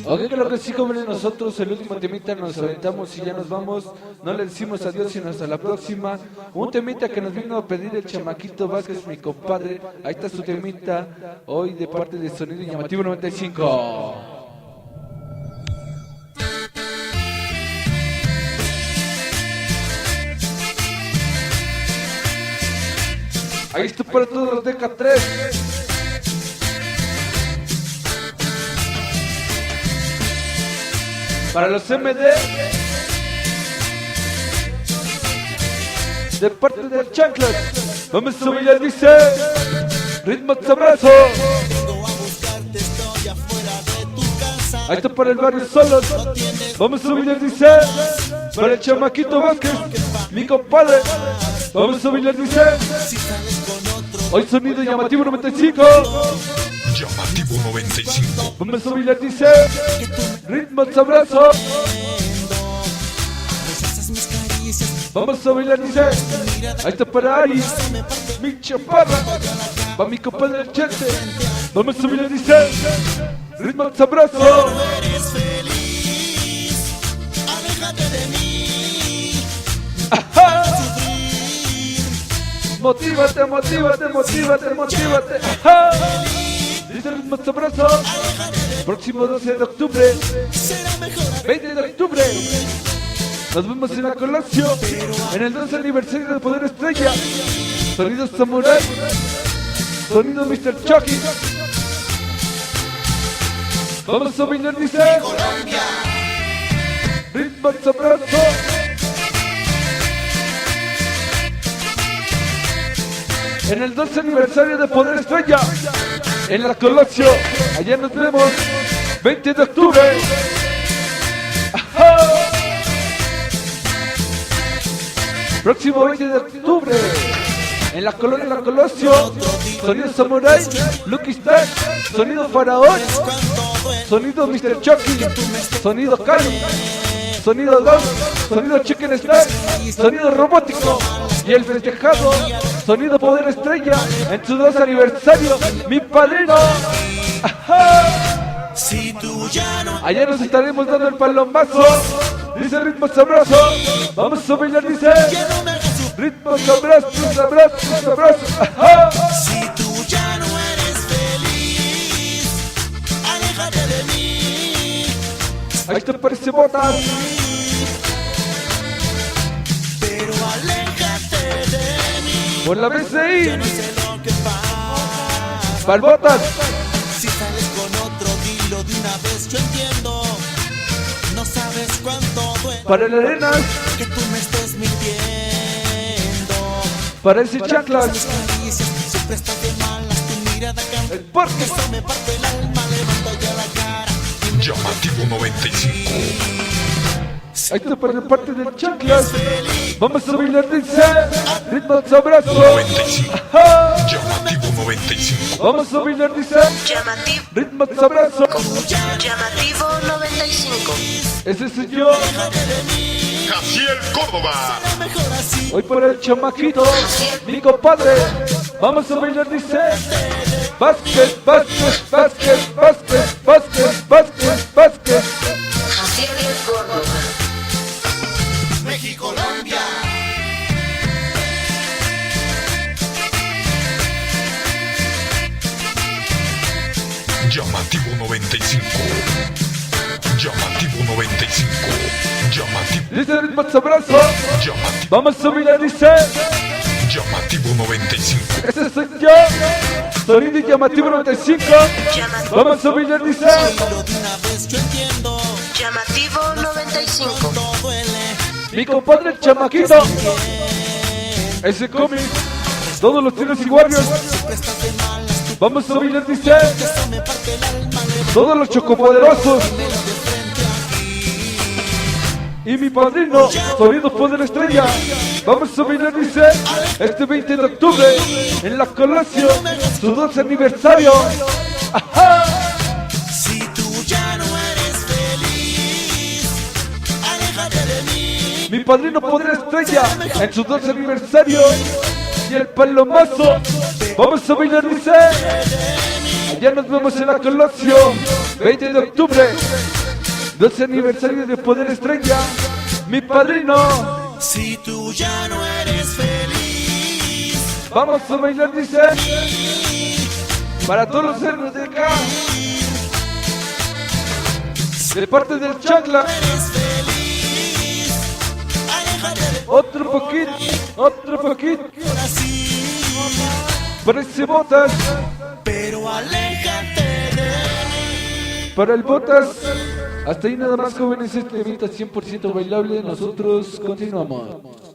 Ok, creo que sí, como nosotros el último temita nos aventamos y ya nos vamos. No le decimos adiós sino hasta la próxima. Un temita que nos vino a pedir el chamaquito Vázquez, mi compadre. Ahí está su temita, hoy de parte de Sonido Llamativo 95. Ahí está para todos los DK3. Para los MD, de parte del Chanclas, vamos a subir, dice, ritmo sabroso. Ahí está para el barrio Solos, vamos a subir, dice, para el chamaquito Vázquez, mi compadre, vamos a subir, dice, hoy Sonido Llamativo 95. Llamativo 95. Vamos a subir, dice, ritmo sabroso. Vamos a bailar, dice, ahí está para Ari, mi chaparra, va mi compadre el Chente. Vamos a subir, dice, ritmo sabroso. Ajá. Motívate, motívate, motívate, motívate. Ajá. Dice el ritmo sabroso. Próximo 12 de octubre, 20 de octubre, nos vemos en la Colosio, en el 12 aniversario de Poder Estrella. Sonido Samurai, sonido Mr. Chucky. Vamos a bailar, dice, ritmo sabroso. En el 12 aniversario de Poder Estrella, en la Colosio, allá nos vemos, 20 de octubre. ¡Ajá! Próximo 20 de octubre, en la colonia La Colosio, sonido Samurai, Lucky Star, sonido Faraón, sonido Mr. Chucky, sonido Kali, sonido Dog, sonido Chicken Star, sonido robótico y el festejado sonido Poder Estrella en su 12 aniversario, mi padrino. ¡Ajá! Ayer nos estaremos dando el palomazo, dice ritmo sabroso. Vamos a bailar, dice, ritmo sabroso, sabroso, sabroso. ¡Ajá! Si tú ya no eres feliz, aléjate de mí. Ahí te parece botas. Pero aléjate de mí. Por la BCI. Yo no sé lo que pasa. Palbotas. Si sales con otro, dilo de una vez, yo entiendo. No sabes cuánto duele Para el Arenas. que tú me estés mintiendo. Para ese Chanclas. Mis caricias siempre estás de malas, tu mirada cambia. El Porco. Eso me parte el alma, levanta ya la cara. Llamativo 95. Ahí está para la parte del Chanclas. Vamos a bailar, dice, ritmo sabroso. 95. Ajá. Llamativo 95. Vamos a bailar, dice, Llamativo, ritmo sabroso. llamativo 95. Ese soy yo. Jaciel Córdoba. Mejor así. Hoy para el chamaquito, mi compadre. Vamos a bailar, dice, Vázquez, Vázquez, Vázquez, Vázquez, Vázquez, Vázquez, Vázquez. Jaciel Córdoba. México, Colombia. Llamativo 95. Llamativo 95. Llamativo. Dice ritmo sabroso. Llamativo. Vamos a bailar, dice, Llamativo 95. ese soy yo. Sonido llamativo 95. Llamativo, Vamos a bailar, dice, Dilo de una vez, yo entiendo. llamativo 95. Cuánto duele. mi compadre el chamaquito. Ese cómic, todos los tiros y guardias. Siempre estás de malas, tu Vamos a bailar, dice, eso me parte el alma, levanta todos los chocopoderosos. Y mi padrino, Sonido Poder Estrella. Vamos a bailar, dice, este 20 de octubre, en la Colosio, su 12 aniversario. ¡Ajá! Si tú ya no eres feliz, aléjate de mí. Mi padrino Poder Estrella, en su 12 aniversario. Y el palomazo. Vamos a bailar, dice, allá nos vemos en la Colosio, 20 de octubre, 12 aniversario de Poder Estrella, mi padrino. Si tú ya no eres feliz, Vamos a bailar, dice, para todos los héroes de acá, de parte del Chacla. eres feliz, aléjate de Otro poquito, ahora sí, para ese Botas, pero aléjate de mí. para el Botas. Hasta ahí nada más, jóvenes, este evento 100% bailable. Nosotros continuamos.